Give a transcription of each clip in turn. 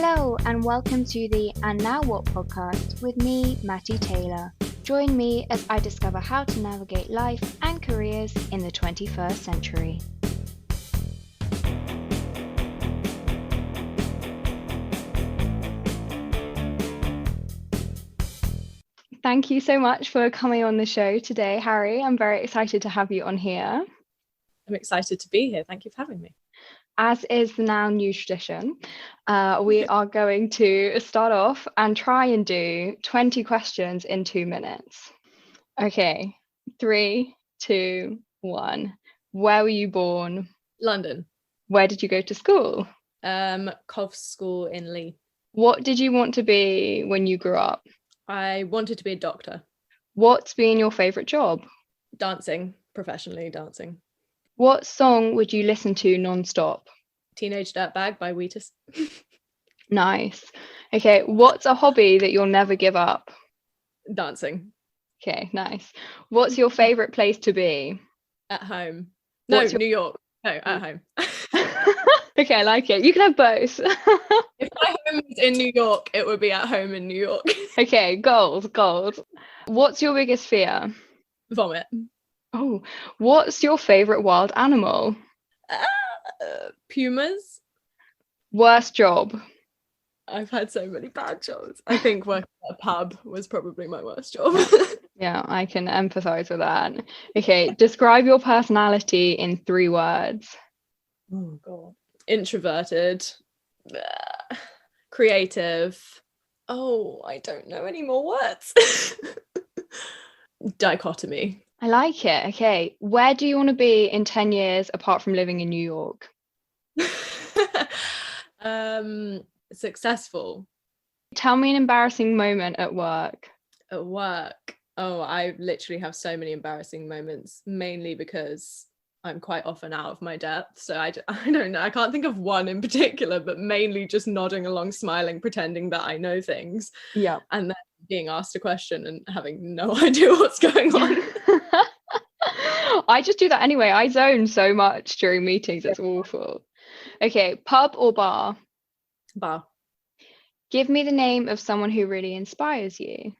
Hello and welcome to the And Now What podcast with me, Matty Taylor. Join me as I discover how to navigate life and careers in the 21st century. Thank you so much for coming on the show today, Harry. I'm very excited to have you on here. I'm excited to be here. Thank you for having me. As is the now new tradition, we are going to start off and try and do 20 questions in 2 minutes. Okay, 3, 2, 1. Where were you born? London. Where did you go to school? Cov School in Lee. What did you want to be when you grew up? I wanted to be a doctor. What's been your favourite job? Dancing, professionally dancing. What song would you listen to non-stop? Teenage Dirtbag by Wheatus. Nice. Okay, what's a hobby that you'll never give up? Dancing. Okay, nice. What's your favourite place to be? At home. No, New York. No, at home. Okay, I like it. You can have both. If my home was in New York, it would be at home in New York. Okay, gold. What's your biggest fear? Vomit. Oh, what's your favourite wild animal? Pumas. Worst job? I've had so many bad jobs. I think working at a pub was probably my worst job. Yeah, I can empathise with that. Okay, describe your personality in 3 words. Oh, God. Introverted. Creative. Oh, I don't know any more words. Dichotomy. I like it. Okay, where do you want to be in 10 years apart from living in New York? Successful. Tell me an embarrassing moment at work. At work. Oh, I literally have so many embarrassing moments, mainly because I'm quite often out of my depth. So I don't know. I can't think of one in particular, but mainly just nodding along, smiling, pretending that I know things. Yeah. And then being asked a question and having no idea what's going on. I just do that anyway. I zone so much during meetings. It's awful. Okay, pub or bar? Bar. Give me the name of someone who really inspires you.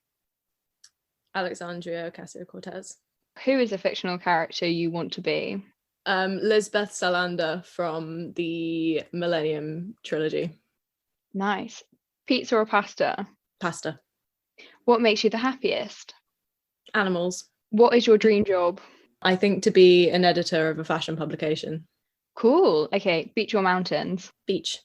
Alexandria Ocasio-Cortez. Who is a fictional character you want to be? Lisbeth Salander from the Millennium Trilogy. Nice. Pizza or pasta? Pasta. What makes you the happiest? Animals. What is your dream job? I think to be an editor of a fashion publication. Cool. Okay, beach or mountains? Beach.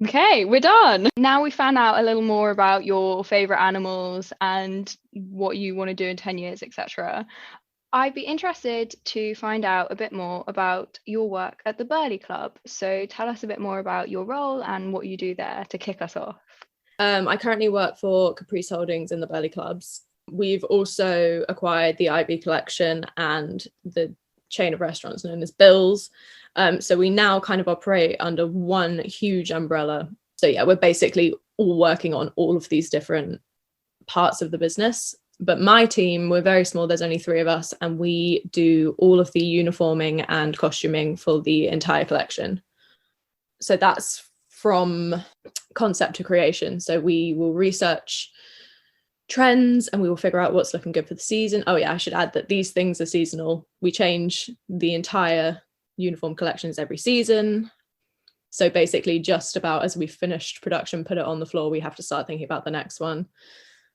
Okay, we're done. Now we found out a little more about your favourite animals and what you want to do in 10 years, etc. I'd be interested to find out a bit more about your work at the Burberry Club. So tell us a bit more about your role and what you do there to kick us off. I currently work for Caprice Holdings in the Burberry Clubs. We've also acquired the IB collection and the chain of restaurants known as Bill's. So we now kind of operate under one huge umbrella. So yeah, we're basically all working on all of these different parts of the business. But my team, we're very small, there's only 3 of us, and we do all of the uniforming and costuming for the entire collection. So that's from concept to creation. So we will research trends and we will figure out what's looking good for the season. Oh yeah, I should add that these things are seasonal. We change the entire uniform collections every season. So basically just about as we've finished production, put it on the floor, we have to start thinking about the next one.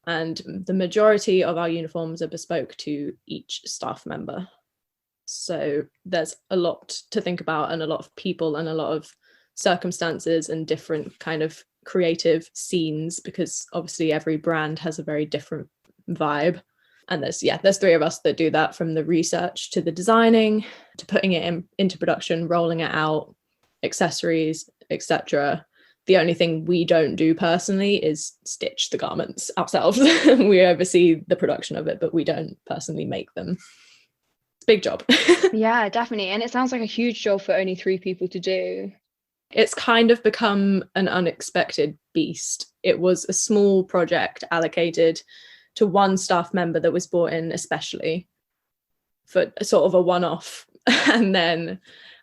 And the majority of our uniforms are bespoke to each staff member. So there's a lot to think about and a lot of people and a lot of circumstances and different kind of creative scenes, because obviously every brand has a very different vibe. And there's 3 of us that do that, from the research to the designing to putting it into production, rolling it out, accessories, etc. The only thing we don't do personally is stitch the garments ourselves. We oversee the production of it, but we don't personally make them. It's a big job. Yeah, definitely. And it sounds like a huge job for only 3 people to do. It's kind of become an unexpected beast. It was a small project allocated to one staff member that was brought in especially for sort of a one-off. And then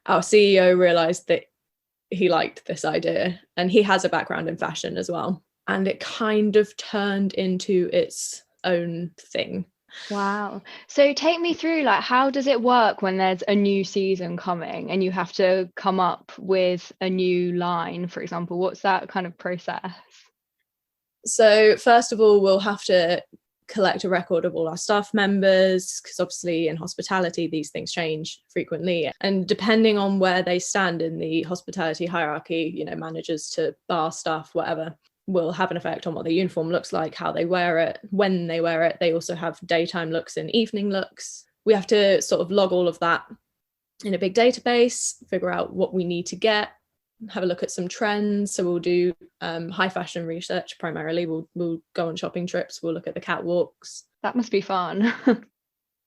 our CEO realised that he liked this idea, and he has a background in fashion as well, and it kind of turned into its own thing. Wow. So take me through, like, how does it work when there's a new season coming and you have to come up with a new line, for example? What's that kind of process? So first of all, we'll have to collect a record of all our staff members, because obviously in hospitality these things change frequently, and depending on where they stand in the hospitality hierarchy, you know, managers to bar staff, whatever, will have an effect on what their uniform looks like, how they wear it, when they wear it. They also have daytime looks and evening looks. We have to sort of log all of that in a big database, figure out what we need to get, have a look at some trends. So we'll do high fashion research primarily. We'll go on shopping trips, we'll look at the catwalks. That must be fun.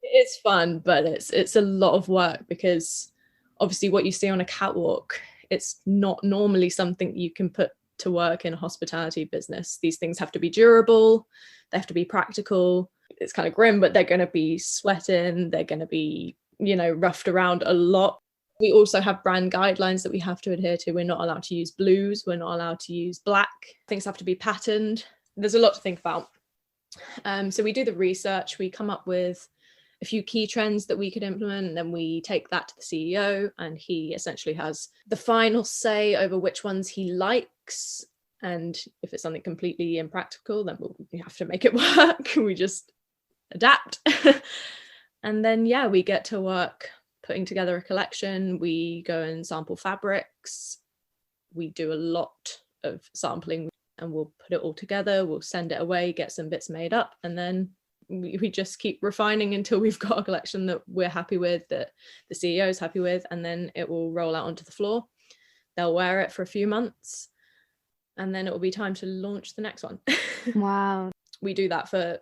It's fun, but it's a lot of work, because obviously what you see on a catwalk, it's not normally something you can put to work in a hospitality business. These things have to be durable, they have to be practical. It's kind of grim, but they're going to be sweating, they're going to be, you know, roughed around a lot. We also have brand guidelines that we have to adhere to. We're not allowed to use blues, we're not allowed to use black. Things have to be patterned. There's a lot to think about. So we do the research, we come up with a few key trends that we could implement, and then we take that to the CEO, and he essentially has the final say over which ones he likes. And if it's something completely impractical, then we have to make it work. We just adapt. And then, yeah, we get to work putting together a collection. We go and sample fabrics. We do a lot of sampling, and we'll put it all together. We'll send it away, get some bits made up, and then we just keep refining until we've got a collection that we're happy with, that the CEO is happy with, and then it will roll out onto the floor. They'll wear it for a few months, and then it will be time to launch the next one. Wow. We do that for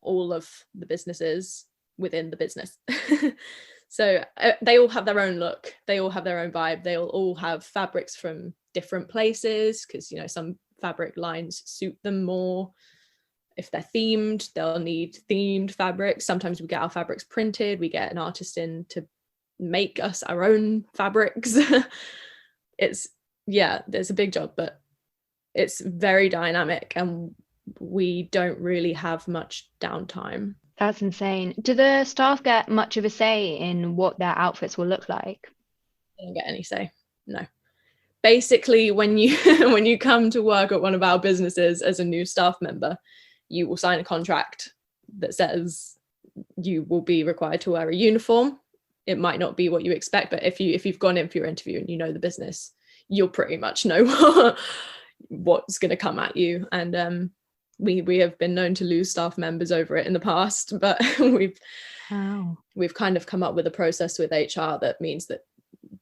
all of the businesses within the business. So they all have their own look, they all have their own vibe, they'll all have fabrics from different places, because, you know, some fabric lines suit them more. If they're themed, they'll need themed fabrics. Sometimes we get our fabrics printed, we get an artist in to make us our own fabrics. It's, yeah, there's a big job, but it's very dynamic, and we don't really have much downtime. That's insane. Do the staff get much of a say in what their outfits will look like? They don't get any say, no. Basically, when you when you come to work at one of our businesses as a new staff member, you will sign a contract that says you will be required to wear a uniform. It might not be what you expect, but if you've gone in for your interview and you know the business, you'll pretty much know what's going to come at you. And we have been known to lose staff members over it in the past, but we've kind of come up with a process with HR that means that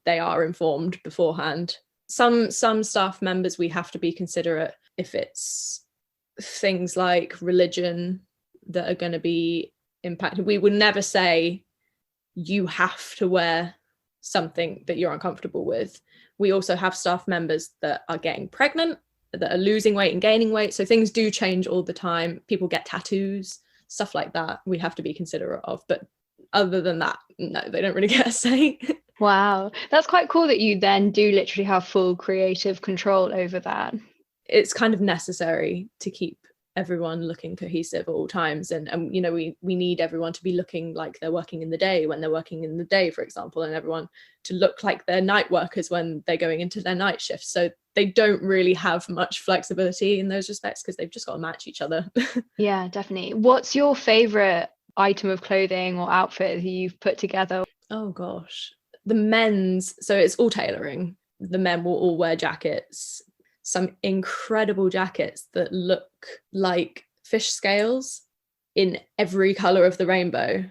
they are informed beforehand. Some staff members, we have to be considerate if it's things like religion that are going to be impacted. We would never say you have to wear something that you're uncomfortable with. We also have staff members that are getting pregnant, that are losing weight and gaining weight. So things do change all the time. People get tattoos, stuff like that. We have to be considerate of. But other than that, no, they don't really get a say. Wow. That's quite cool that you then do literally have full creative control over that. It's kind of necessary to keep everyone looking cohesive at all times, and you know, we need everyone to be looking like they're working in the day when they're working in the day, for example, and everyone to look like they're night workers when they're going into their night shift. So they don't really have much flexibility in those respects, because they've just got to match each other. Yeah, definitely. What's your favorite item of clothing or outfit that you've put together? Oh gosh, the men's, so it's all tailoring. The men will all wear jackets, some incredible jackets that look like fish scales in every color of the rainbow.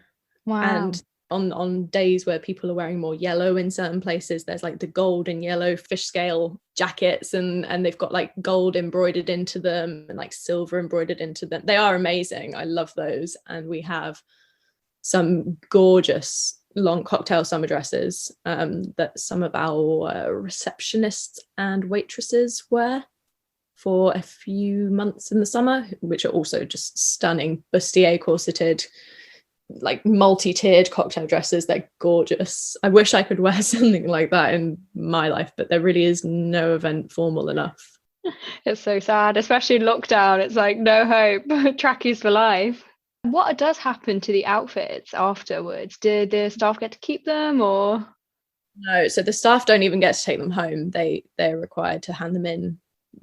Wow. And on days where people are wearing more yellow in certain places, there's like the gold and yellow fish scale jackets, and they've got like gold embroidered into them and like silver embroidered into them. They are amazing. I love those. And we have some gorgeous long cocktail summer dresses that some of our receptionists and waitresses wear for a few months in the summer, which are also just stunning, bustier corseted, like multi-tiered cocktail dresses. They're gorgeous. I wish I could wear something like that in my life, but there really is no event formal enough. It's so sad, especially in lockdown. It's like no hope. Trackies for life. What does happen to the outfits afterwards? Do the staff get to keep them, or? No, so the staff don't even get to take them home. They're required to hand them in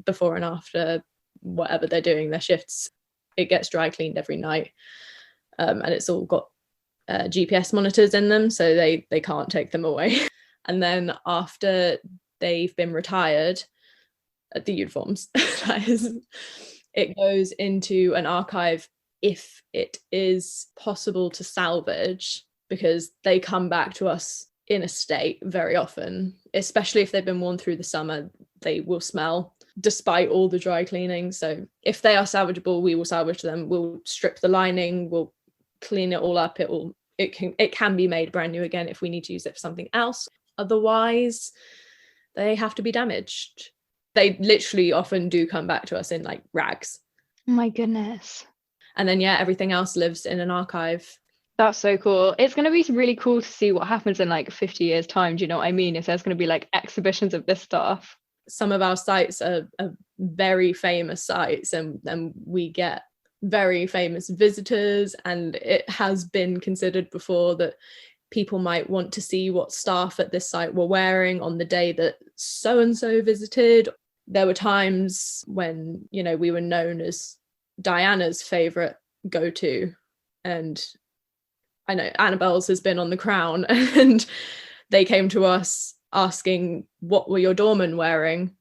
before and after whatever they're doing, their shifts. It gets dry cleaned every night, and it's all got GPS monitors in them, so they can't take them away. And then after they've been retired, the uniforms, that is, it goes into an archive if it is possible to salvage, because they come back to us in a state very often, especially if they've been worn through the summer. They will smell despite all the dry cleaning. So if they are salvageable, we will salvage them. We'll strip the lining, we'll clean it all up. It can be made brand new again if we need to use it for something else. Otherwise, they have to be damaged. They literally often do come back to us in like rags. Oh my goodness. And then everything else lives in an archive. That's so cool. It's going to be really cool to see what happens in like 50 years time. Do you know what I mean? If there's going to be like exhibitions of this stuff. Some of our sites are very famous sites, and we get very famous visitors, and it has been considered before that people might want to see what staff at this site were wearing on the day that so-and-so visited. There were times when, we were known as Diana's favourite go-to, and I know Annabelle's has been on The Crown, and they came to us asking, what were your doormen wearing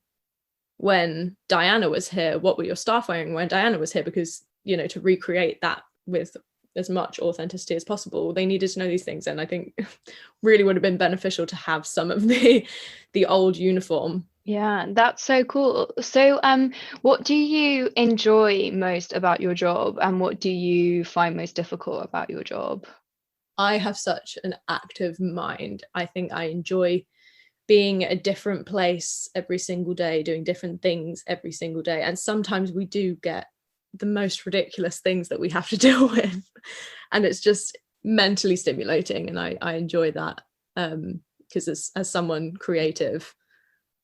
when Diana was here? What were your staff wearing when Diana was here? Because, to recreate that with as much authenticity as possible, they needed to know these things. And I think really would have been beneficial to have some of the old uniform. Yeah, that's so cool. So what do you enjoy most about your job, and what do you find most difficult about your job? I have such an active mind. I think I enjoy being at a different place every single day, doing different things every single day. And sometimes we do get the most ridiculous things that we have to deal with. And it's just mentally stimulating. And I enjoy that, because as someone creative,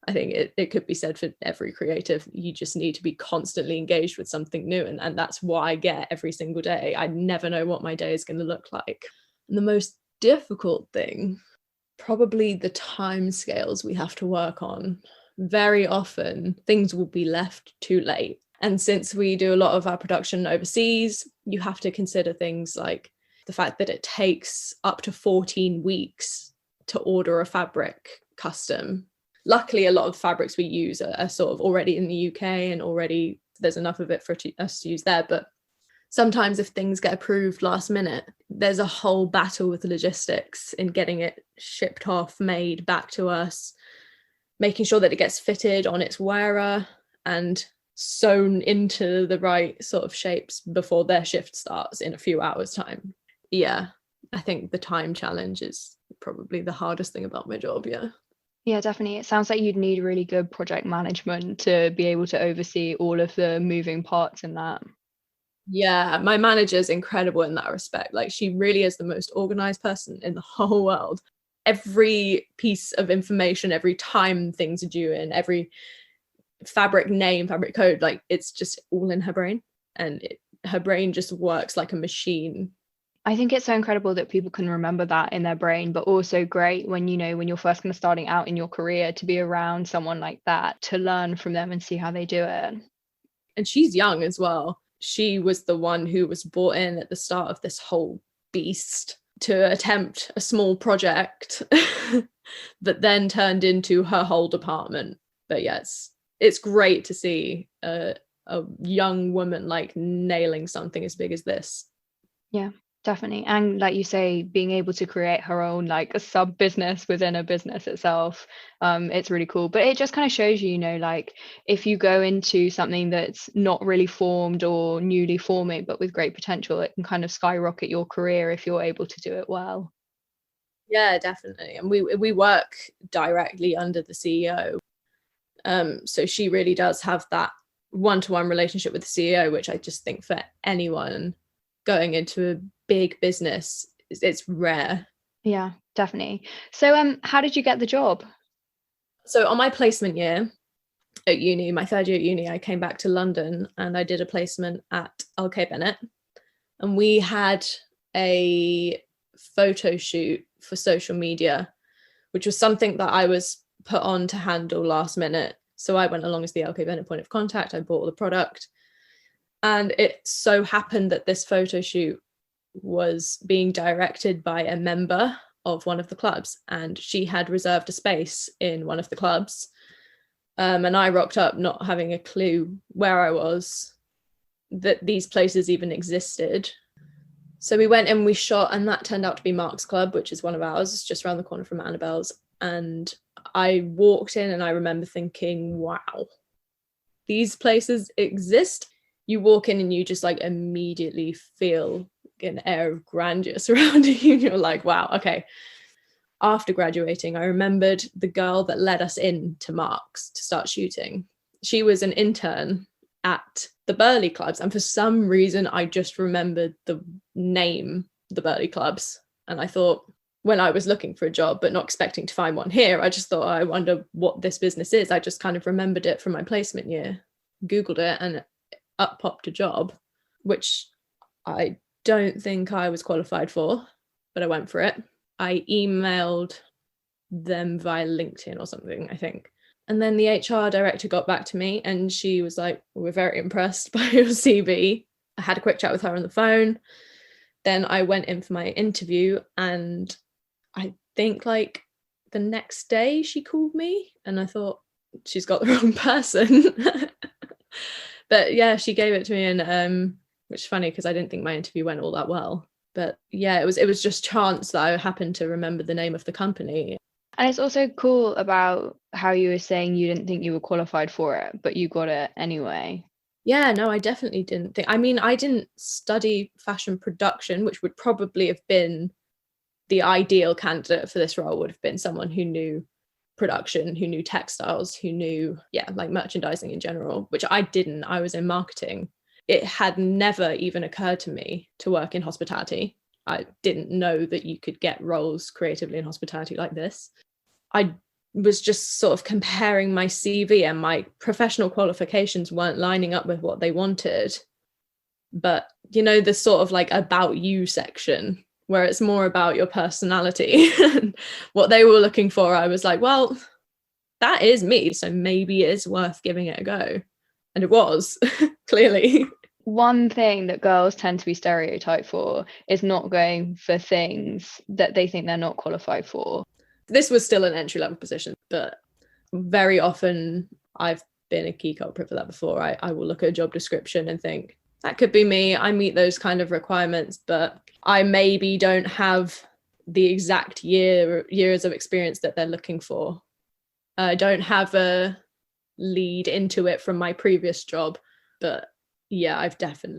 I think it could be said for every creative, you just need to be constantly engaged with something new. And that's what I get every single day. I never know what my day is going to look like. And the most difficult thing, probably the time scales we have to work on. Very often things will be left too late. And since we do a lot of our production overseas, you have to consider things like the fact that it takes up to 14 weeks to order a fabric custom. Luckily, a lot of fabrics we use are sort of already in the UK, and already there's enough of it for us to use there. But sometimes if things get approved last minute, there's a whole battle with logistics in getting it shipped off, made back to us, making sure that it gets fitted on its wearer and sewn into the right sort of shapes before their shift starts in a few hours' time. Yeah, I think the time challenge is probably the hardest thing about my job. Yeah, definitely. It sounds like you'd need really good project management to be able to oversee all of the moving parts in that. Yeah, my manager's incredible in that respect. Like, she really is the most organized person in the whole world. Every piece of information, every time things are due in, every fabric name, fabric code, like, it's just all in her brain, and her brain just works like a machine. I think it's so incredible that people can remember that in their brain, but also great when you're first kind of starting out in your career, to be around someone like that, to learn from them and see how they do it. And she's young as well. She was the one who was brought in at the start of this whole beast to attempt a small project that then turned into her whole department. But yes, it's great to see a young woman like nailing something as big as this. Yeah, definitely. And like you say, being able to create her own like a sub business within a business itself, it's really cool. But it just kind of shows you, like, if you go into something that's not really formed or newly forming but with great potential, it can kind of skyrocket your career if you're able to do it well. Yeah, definitely. And we work directly under the CEO, so she really does have that one-to-one relationship with the CEO, which I just think for anyone going into a big business, it's rare. Yeah, definitely. So how did you get the job? So on my placement year at uni, my third year at uni, I came back to London and I did a placement at LK Bennett, and we had a photo shoot for social media, which was something that I was put on to handle last minute. So I went along as the LK Bennett point of contact. I bought all the product, and it so happened that this photo shoot was being directed by a member of one of the clubs, and she had reserved a space in one of the clubs. And I rocked up not having a clue where I was, that these places even existed. So we went and we shot, and that turned out to be Mark's Club, which is one of ours, just around the corner from Annabelle's. And I walked in and I remember thinking, wow, these places exist. You walk in and you just like immediately feel an air of grandeur surrounding you. You're like, wow, okay. After graduating, I remembered the girl that led us in to Mark's to start shooting. She was an intern at the Burberry Clubs, and for some reason I just remembered the name, the Burberry Clubs. And I thought, when I was looking for a job but not expecting to find one here, I just thought, I wonder what this business is. I just kind of remembered it from my placement year, Googled it, and up popped a job, which I don't think I was qualified for, but I went for it. I emailed them via LinkedIn or something, I think. And then the HR director got back to me and she was like, we're very impressed by your CV. I had a quick chat with her on the phone. Then I went in for my interview, and I think like the next day she called me, and I thought, she's got the wrong person. But yeah, she gave it to me, and which is funny because I didn't think my interview went all that well. But yeah, it was just chance that I happened to remember the name of the company. And it's also cool about how you were saying you didn't think you were qualified for it, but you got it anyway. Yeah, no, I definitely didn't think. I mean, I didn't study fashion production, which would probably have been the ideal candidate for this role, would have been someone who knew production, who knew textiles, who knew, yeah, like merchandising in general, which I didn't. I was in marketing. It had never even occurred to me to work in hospitality. I didn't know that you could get roles creatively in hospitality like this. I was just sort of comparing my CV, and my professional qualifications weren't lining up with what they wanted. But, you know, the sort of like about you section where it's more about your personality and what they were looking for, I was like, well, that is me. So maybe it's worth giving it a go. And it was, clearly. One thing that girls tend to be stereotyped for is not going for things that they think they're not qualified for. This was still an entry-level position, but very often I've been a key culprit for that before. I will look at a job description and think, that could be me. I meet those kind of requirements, but I maybe don't have the exact years of experience that they're looking for. I don't have a lead into it from my previous job, but yeah, I've done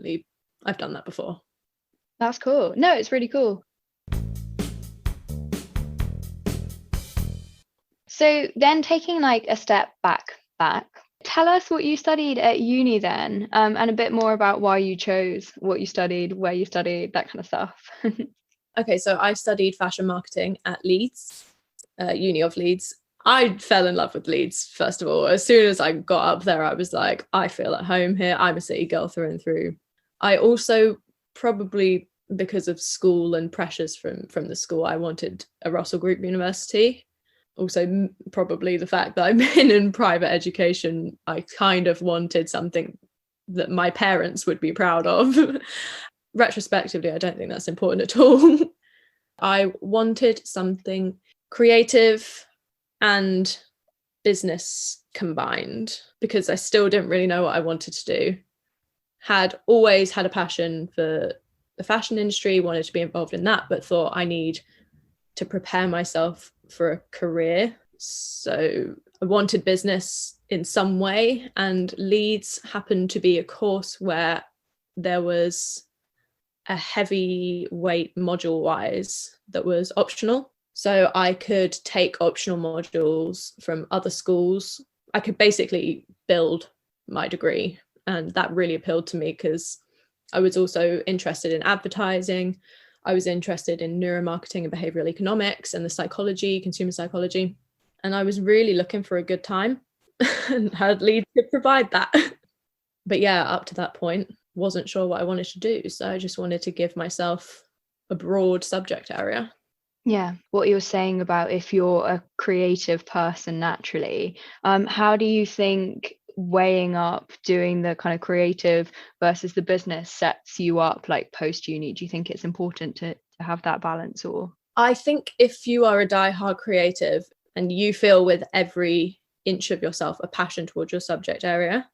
that before. That's cool. No, it's really cool. So then, taking like a step back, tell us what you studied at uni then, and a bit more about why you chose what you studied, where you studied, that kind of stuff. Okay, so I studied fashion marketing at Leeds, Uni of Leeds. I fell in love with Leeds, first of all. As soon as I got up there, I was like, I feel at home here. I'm a city girl through and through. I also, probably because of school and pressures from the school, I wanted a Russell Group university. Also, probably the fact that I've been in private education, I kind of wanted something that my parents would be proud of. Retrospectively, I don't think that's important at all. I wanted something creative and business combined, because I still didn't really know what I wanted to do. Had always had a passion for the fashion industry, wanted to be involved in that, but thought I need to prepare myself for a career. So I wanted business in some way, and Leeds happened to be a course where there was a heavyweight module wise that was optional. So I could take optional modules from other schools. I could basically build my degree, and that really appealed to me because I was also interested in advertising. I was interested in neuromarketing and behavioral economics and the psychology, consumer psychology. And I was really looking for a good time and had Leeds to provide that. But yeah, up to that point, wasn't sure what I wanted to do. So I just wanted to give myself a broad subject area. Yeah, what you're saying about if you're a creative person naturally, how do you think weighing up doing the kind of creative versus the business sets you up like post uni? Do you think it's important to have that balance? Or I think if you are a diehard creative and you feel with every inch of yourself a passion towards your subject area,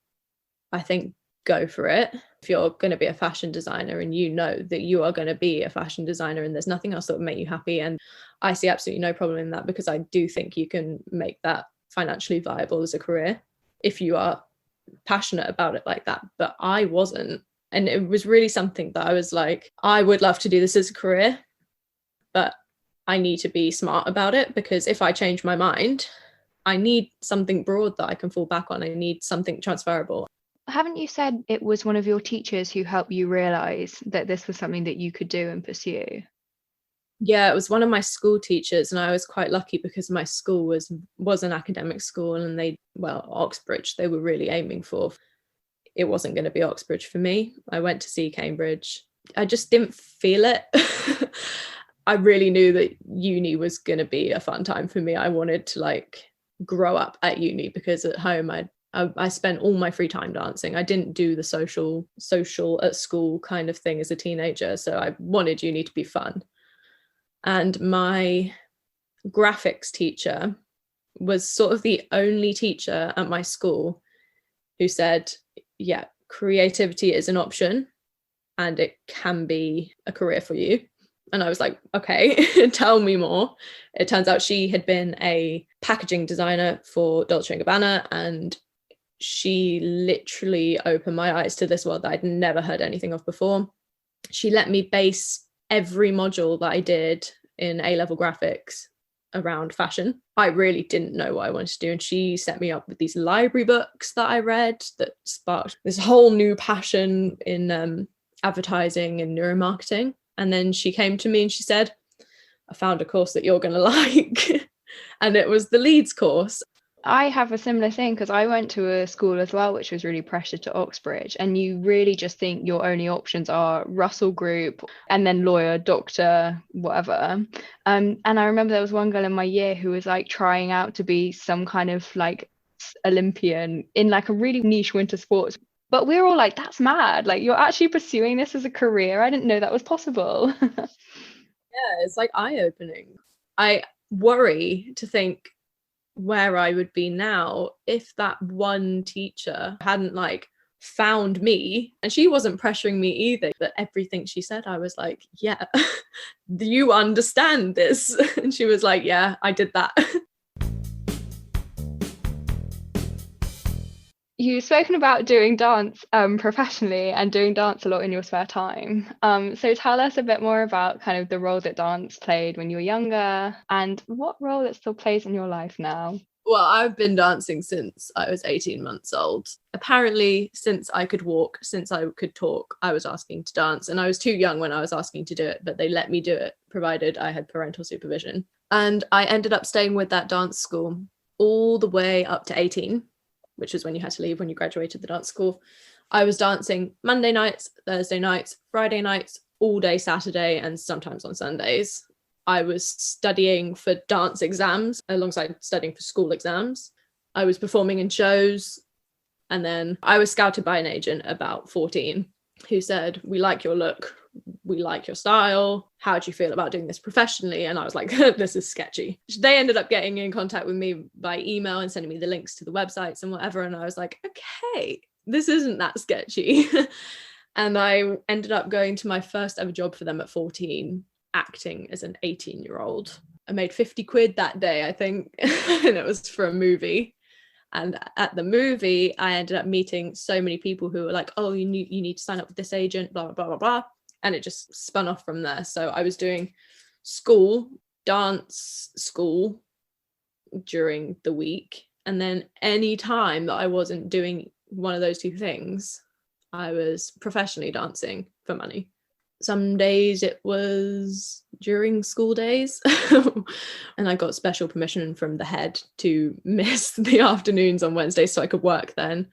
I think go for it. If you're going to be a fashion designer and you know that you are going to be a fashion designer and there's nothing else that would make you happy, and I see absolutely no problem in that, because I do think you can make that financially viable as a career if you are passionate about it like that. But I wasn't, and it was really something that I was like, I would love to do this as a career, but I need to be smart about it, because if I change my mind, I need something broad that I can fall back on. I need something transferable. haven't you said it was one of your teachers who helped you realize that this was something that you could do and pursue? Yeah, it was one of my school teachers, and I was quite lucky because my school was an academic school, and Oxbridge, they were really aiming for. It wasn't going to be Oxbridge for me. I went to see Cambridge. I just didn't feel it. I really knew that uni was going to be a fun time for me. I wanted to grow up at uni, because at home I spent all my free time dancing. I didn't do the social at school kind of thing as a teenager. So I wanted uni to be fun. And my graphics teacher was sort of the only teacher at my school who said, yeah, creativity is an option and it can be a career for you. And I was like, okay, tell me more. It turns out she had been a packaging designer for Dolce & Gabbana, and she literally opened my eyes to this world that I'd never heard anything of before. She let me base every module that I did in A-level graphics around fashion. I really didn't know what I wanted to do, and she set me up with these library books that I read that sparked this whole new passion in advertising and neuromarketing. And then she came to me and she said, I found a course that you're going to like. And it was the Leeds course. I have a similar thing, because I went to a school as well which was really precious to Oxbridge, and you really just think your only options are Russell Group and then lawyer, doctor, whatever. And I remember there was one girl in my year who was like trying out to be some kind of like Olympian in like a really niche winter sports. But we were all like, that's mad. Like, you're actually pursuing this as a career. I didn't know that was possible. Yeah, it's like eye-opening. I worry to think where I would be now if that one teacher hadn't found me. And she wasn't pressuring me either, but everything she said, I was like, yeah, do you understand this? And she was like, yeah, I did that. You've spoken about doing dance professionally and doing dance a lot in your spare time. So tell us a bit more about kind of the role that dance played when you were younger, and what role it still plays in your life now. Well, I've been dancing since I was 18 months old. Apparently, since I could walk, since I could talk, I was asking to dance. And I was too young when I was asking to do it, but they let me do it, provided I had parental supervision. And I ended up staying with that dance school all the way up to 18, which is when you had to leave when you graduated the dance school. I was dancing Monday nights, Thursday nights, Friday nights, all day Saturday, and sometimes on Sundays. I was studying for dance exams alongside studying for school exams. I was performing in shows. And then I was scouted by an agent about 14 who said, we like your look, we like your style. How do you feel about doing this professionally? And I was like, this is sketchy. They ended up getting in contact with me by email and sending me the links to the websites and whatever. And I was like, okay, this isn't that sketchy. And I ended up going to my first ever job for them at 14, acting as an 18-year-old. I made 50 quid that day, I think, and it was for a movie. And at the movie, I ended up meeting so many people who were like, oh, you need to sign up with this agent, blah, blah, blah, blah, blah. And it just spun off from there. So I was doing dance school during the week. And then any time that I wasn't doing one of those two things, I was professionally dancing for money. Some days it was during school days and I got special permission from the head to miss the afternoons on Wednesdays so I could work then.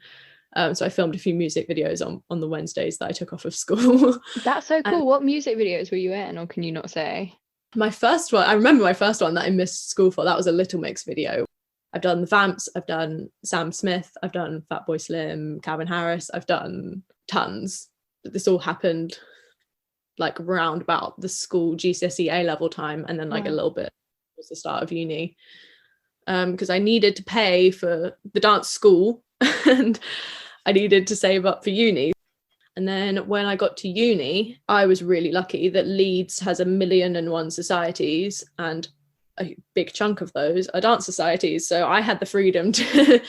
So I filmed a few music videos on the Wednesdays that I took off of school. That's so cool. What music videos were you in, or can you not say? My first one, I remember my first one that I missed school for, that was a Little Mix video. I've done the Vamps, I've done Sam Smith, I've done Fatboy Slim, Calvin Harris, I've done tons. But this all happened like around about the school GCSE A-level time, and then like a little bit was the start of uni. Because I needed to pay for the dance school and I needed to save up for uni. And then when I got to uni, I was really lucky that Leeds has 1,000,001 societies, and a big chunk of those are dance societies. So I had the freedom to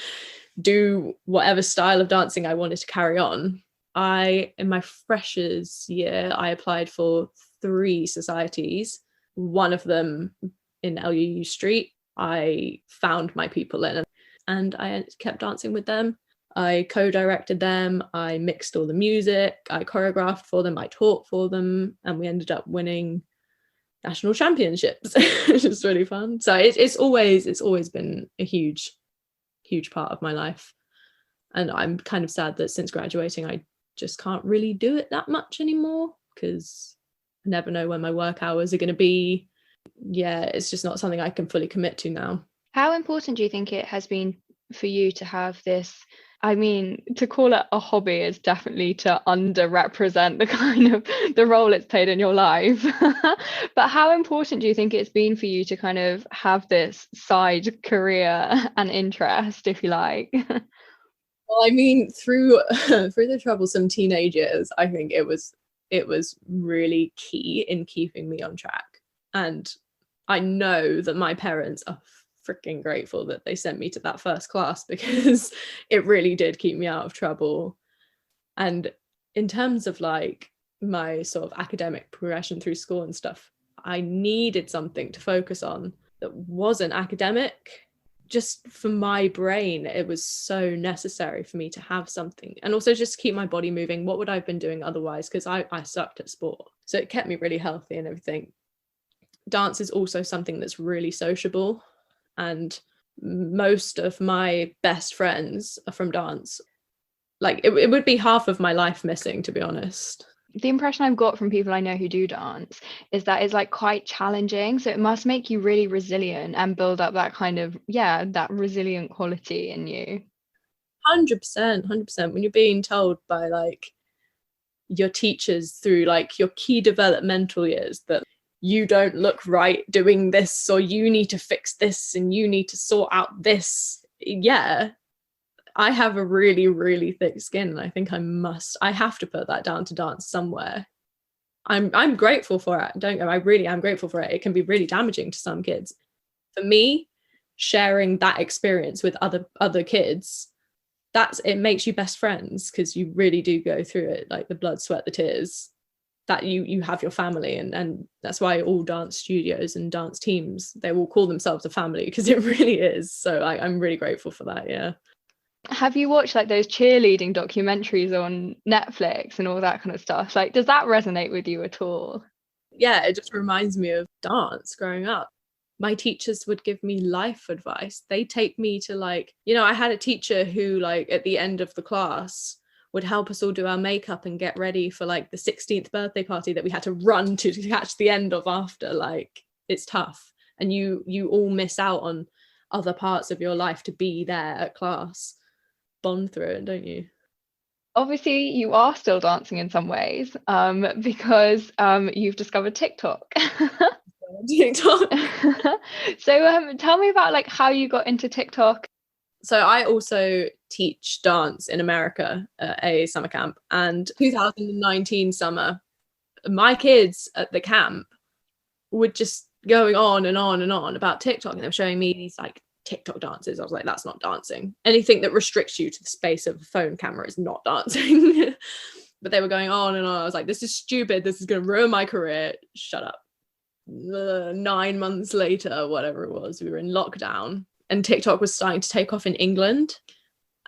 do whatever style of dancing I wanted to carry on. In my freshers year, I applied for 3 societies, one of them in LUU Street. I found my people in, and I kept dancing with them. I co-directed them, I mixed all the music, I choreographed for them, I taught for them, and we ended up winning national championships, which is really fun. So it's always been a huge part of my life. And I'm kind of sad that since graduating, I just can't really do it that much anymore, because I never know when my work hours are going to be. Yeah, it's just not something I can fully commit to now. How important do you think it has been for you to have this? I mean, to call it a hobby is definitely to underrepresent the kind of the role it's played in your life. But how important do you think it's been for you to kind of have this side career and interest, if you like? Well, I mean, through the troublesome teenage years, I think it was really key in keeping me on track. And I know that my parents are freaking grateful that they sent me to that first class, because it really did keep me out of trouble. And in terms of like my sort of academic progression through school and stuff, I needed something to focus on that wasn't academic. Just for my brain, it was so necessary for me to have something, and also just keep my body moving. What would I have been doing otherwise? Because I sucked at sport, so it kept me really healthy and everything. Dance is also something that's really sociable, and most of my best friends are from dance. Like it would be half of my life missing, to be honest. The impression I've got from people I know who do dance is that it's like quite challenging. So it must make you really resilient and build up that kind of, that resilient quality in you. 100%. When you're being told by like your teachers through like your key developmental years that you don't look right doing this, or you need to fix this and you need to sort out this. Yeah, I have a really, really thick skin, and I think I have to put that down to dance somewhere. I'm grateful for it. I really am grateful for it. It can be really damaging to some kids. For me, sharing that experience with other kids, it makes you best friends, because you really do go through it, like the blood, sweat, the tears. That you have your family, and that's why all dance studios and dance teams, they will call themselves a family, because it really is. So I'm really grateful for that. Yeah. Have you watched like those cheerleading documentaries on Netflix and all that kind of stuff? Like, does that resonate with you at all? Yeah, it just reminds me of dance growing up. My teachers would give me life advice. They take me to like, I had a teacher who like at the end of the class would help us all do our makeup and get ready for like the 16th birthday party that we had to run to catch the end of after. Like, it's tough, and you all miss out on other parts of your life to be there at class. Bond through it, don't you? Obviously you are still dancing in some ways, because you've discovered TikTok. TikTok. So tell me about like how you got into TikTok. So I also teach dance in America at a summer camp, and 2019 summer, my kids at the camp were just going on and on and on about TikTok, and they were showing me these like TikTok dances. I was like, that's not dancing. Anything that restricts you to the space of a phone camera is not dancing. But they were going on and on. I was like, this is stupid. This is going to ruin my career. Shut up. 9 months later, whatever it was, we were in lockdown, and TikTok was starting to take off in England.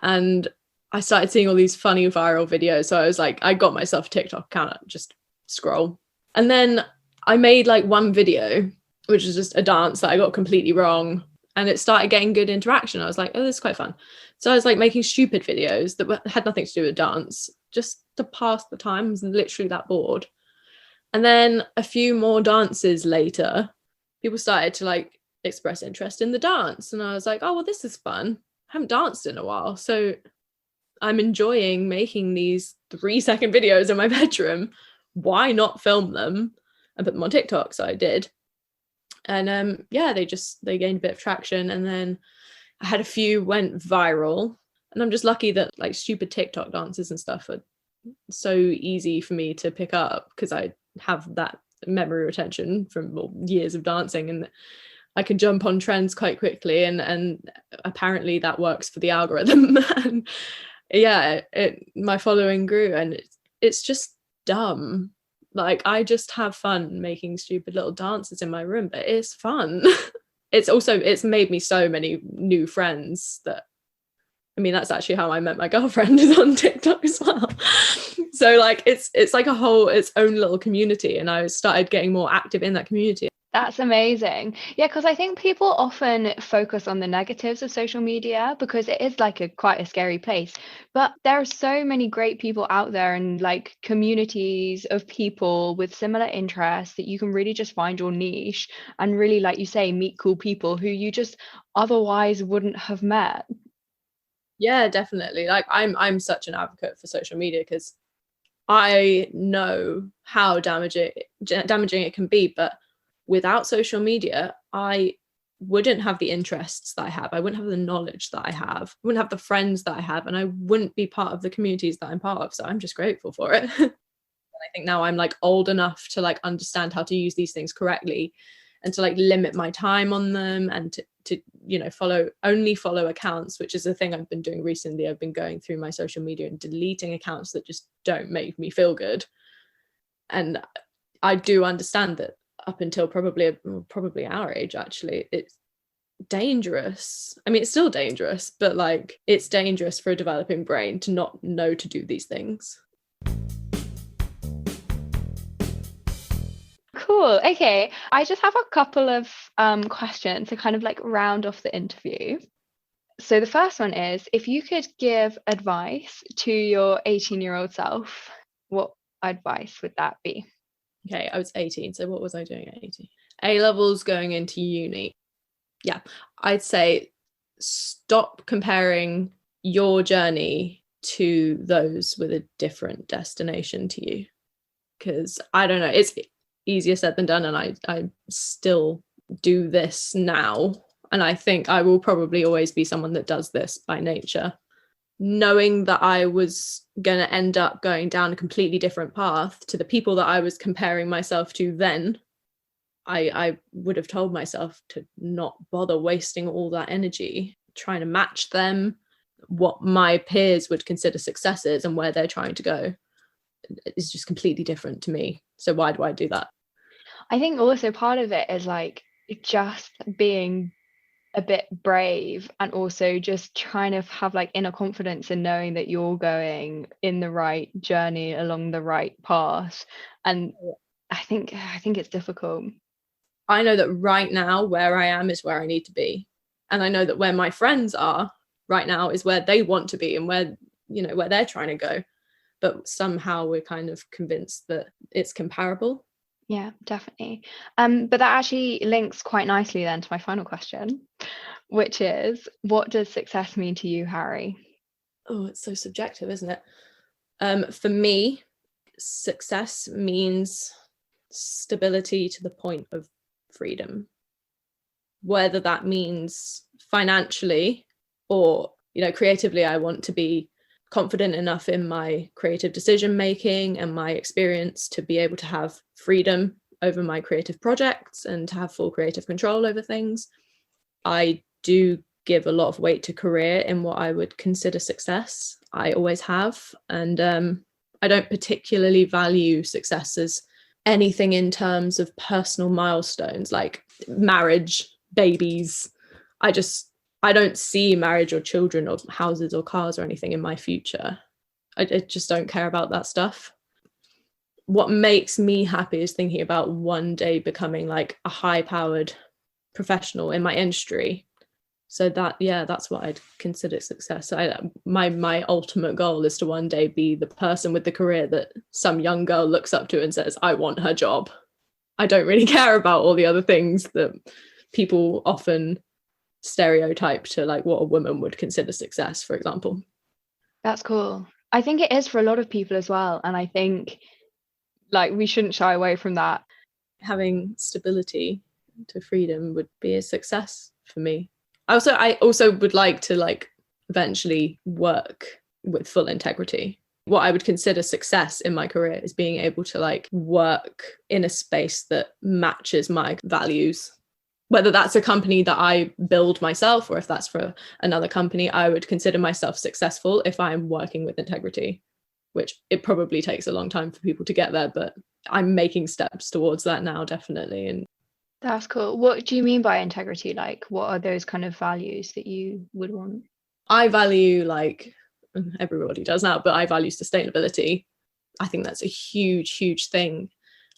And I started seeing all these funny viral videos. So I was like, I got myself a TikTok account, just scroll. And then I made like one video, which is just a dance that I got completely wrong. And it started getting good interaction. I was like, oh, this is quite fun. So I was like making stupid videos that had nothing to do with dance, just to pass the time. I was literally that bored. And then a few more dances later, people started to like express interest in the dance. And I was like, oh, well, this is fun. I haven't danced in a while. So I'm enjoying making these 3-second videos in my bedroom. Why not film them and put them on TikTok? So I did. And they gained a bit of traction. And then I had a few went viral. And I'm just lucky that like stupid TikTok dances and stuff are so easy for me to pick up because I have that memory retention from years of dancing, and I can jump on trends quite quickly, and apparently that works for the algorithm. And my following grew, and it's just dumb. Like I just have fun making stupid little dances in my room, but it's fun. It's made me so many new friends that, I mean, that's actually how I met my girlfriend, is on TikTok as well. So like it's like its own little community, and I started getting more active in that community. That's amazing. Yeah, because I think people often focus on the negatives of social media because it is like quite a scary place. But there are so many great people out there, and like communities of people with similar interests that you can really just find your niche and really, like you say, meet cool people who you just otherwise wouldn't have met. Yeah, definitely. Like I'm such an advocate for social media because I know how damaging it can be, but without social media, I wouldn't have the interests that I have. I wouldn't have the knowledge that I have. I wouldn't have the friends that I have, and I wouldn't be part of the communities that I'm part of. So I'm just grateful for it. And I think now I'm like old enough to like understand how to use these things correctly, and to like limit my time on them, and to follow accounts, which is a thing I've been doing recently. I've been going through my social media and deleting accounts that just don't make me feel good. And I do understand that up until probably our age, actually, it's dangerous. I mean, it's still dangerous, but like it's dangerous for a developing brain to not know to do these things. Cool. Okay. I just have a couple of questions to kind of like round off the interview. So the first one is, if you could give advice to your 18-year-old self, what advice would that be? Okay, I was 18. So what was I doing at 18? A-levels, going into uni. Yeah, I'd say stop comparing your journey to those with a different destination to you. Because I don't know, it's easier said than done, and I still do this now, and I think I will probably always be someone that does this by nature. Knowing that I was going to end up going down a completely different path to the people that I was comparing myself to then, I would have told myself to not bother wasting all that energy trying to match them, what my peers would consider successes and where they're trying to go. Is just completely different to me. So why do I do that? I think also part of it is like just being a bit brave, and also just trying to have like inner confidence in knowing that you're going in the right journey along the right path. And I think it's difficult. I know that right now where I am is where I need to be. And I know that where my friends are right now is where they want to be, and where they're trying to go. But somehow we're kind of convinced that it's comparable. Yeah, definitely. But that actually links quite nicely then to my final question, which is, what does success mean to you, Harry? Oh, it's so subjective, isn't it? For me, success means stability to the point of freedom. Whether that means financially or, creatively, I want to be confident enough in my creative decision making and my experience to be able to have freedom over my creative projects and to have full creative control over things. I do give a lot of weight to career in what I would consider success. I always have. And I don't particularly value success as anything in terms of personal milestones like marriage, babies. I don't see marriage or children or houses or cars or anything in my future. I just don't care about that stuff. What makes me happy is thinking about one day becoming like a high-powered professional in my industry. So that's what I'd consider success. My ultimate goal is to one day be the person with the career that some young girl looks up to and says, I want her job. I don't really care about all the other things that people often stereotype to, like what a woman would consider success, for example. That's cool. I think it is for a lot of people as well. And I think like we shouldn't shy away from that. Having stability to freedom would be a success for me. I also would like to like eventually work with full integrity. What I would consider success in my career is being able to like work in a space that matches my values. Whether that's a company that I build myself or if that's for another company, I would consider myself successful if I'm working with integrity, which it probably takes a long time for people to get there, but I'm making steps towards that now, definitely. And that's cool. What do you mean by integrity? Like, what are those kind of values that you would want? I value, like everybody does now, but I value sustainability. I think that's a huge, huge thing.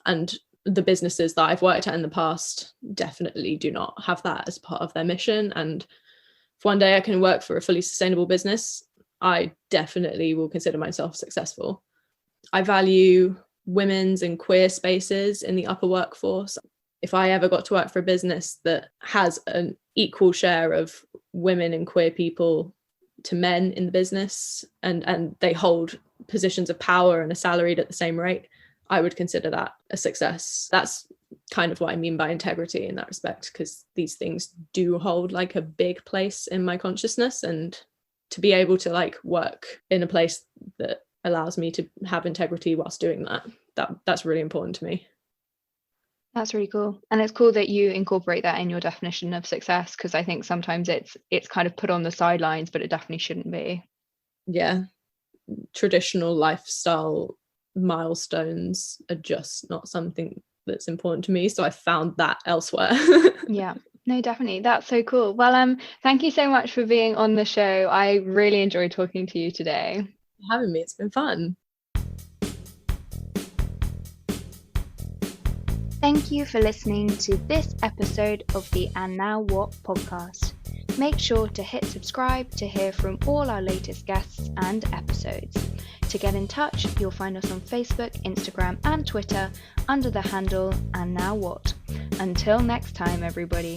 And the businesses that I've worked at in the past definitely do not have that as part of their mission. And if one day I can work for a fully sustainable business, I definitely will consider myself successful. I value women's and queer spaces in the upper workforce. If I ever got to work for a business that has an equal share of women and queer people to men in the business, and they hold positions of power and are salaried at the same rate, I would consider that a success. That's kind of what I mean by integrity in that respect, because these things do hold like a big place in my consciousness, and to be able to like work in a place that allows me to have integrity whilst doing that's really important to me. That's really cool. And it's cool that you incorporate that in your definition of success, because I think sometimes it's kind of put on the sidelines, but it definitely shouldn't be. Yeah. Traditional lifestyle milestones are just not something that's important to me. So I found that elsewhere. Yeah. No, definitely. That's so cool. Well, thank you so much for being on the show. I really enjoyed talking to you today. Having me. It's been fun. Thank you for listening to this episode of the And Now What podcast. Make sure to hit subscribe to hear from all our latest guests and episodes. To get in touch, you'll find us on Facebook, Instagram, and Twitter under the handle And Now What. Until next time, everybody.